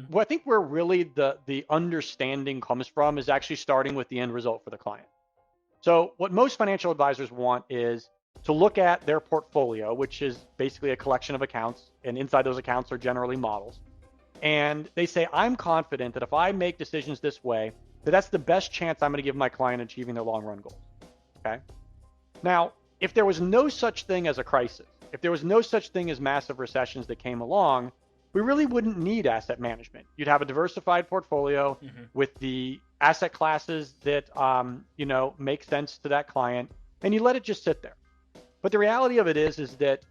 what I think where really the understanding comes from is actually starting with the end result for the client. So what most financial advisors want is to look at their portfolio, which is basically a collection of accounts, and inside those accounts are generally models. And they say, I'm confident that if I make decisions this way, that's the best chance I'm going to give my client achieving their long run goals. Okay. Now, if there was no such thing as a crisis, if there was no such thing as massive recessions that came along, we really wouldn't need asset management. You'd have a diversified portfolio with the asset classes that make sense to that client, and you let it just sit there. But the reality of it is that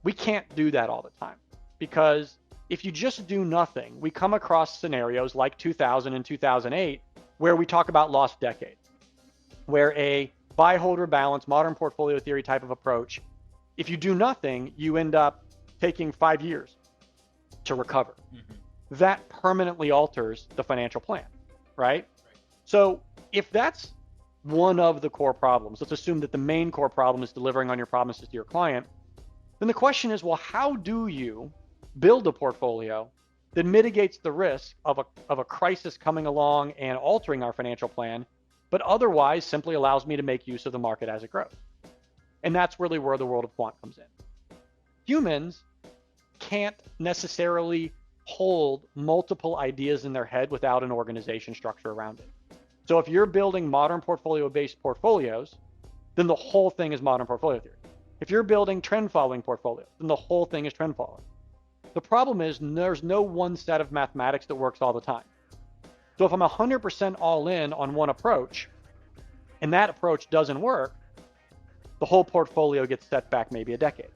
we can't do that all the time, because if you just do nothing, we come across scenarios like 2000 and 2008 where we talk about lost decades, where a buy, hold, or balance, modern portfolio theory type of approach, if you do nothing, you end up taking 5 years to recover. That permanently alters the financial plan, right? So if that's one of the core problems, let's assume that the main core problem is delivering on your promises to your client, then the question is, well, how do you build a portfolio that mitigates the risk of a crisis coming along and altering our financial plan, but otherwise simply allows me to make use of the market as it grows? And that's really where the world of quant comes in. Humans can't necessarily hold multiple ideas in their head without an organization structure around it. So if you're building modern portfolio-based portfolios, then the whole thing is modern portfolio theory. If you're building trend-following portfolios, then the whole thing is trend following. The problem is there's no one set of mathematics that works all the time. So if I'm 100% all in on one approach, and that approach doesn't work, the whole portfolio gets set back maybe a decade.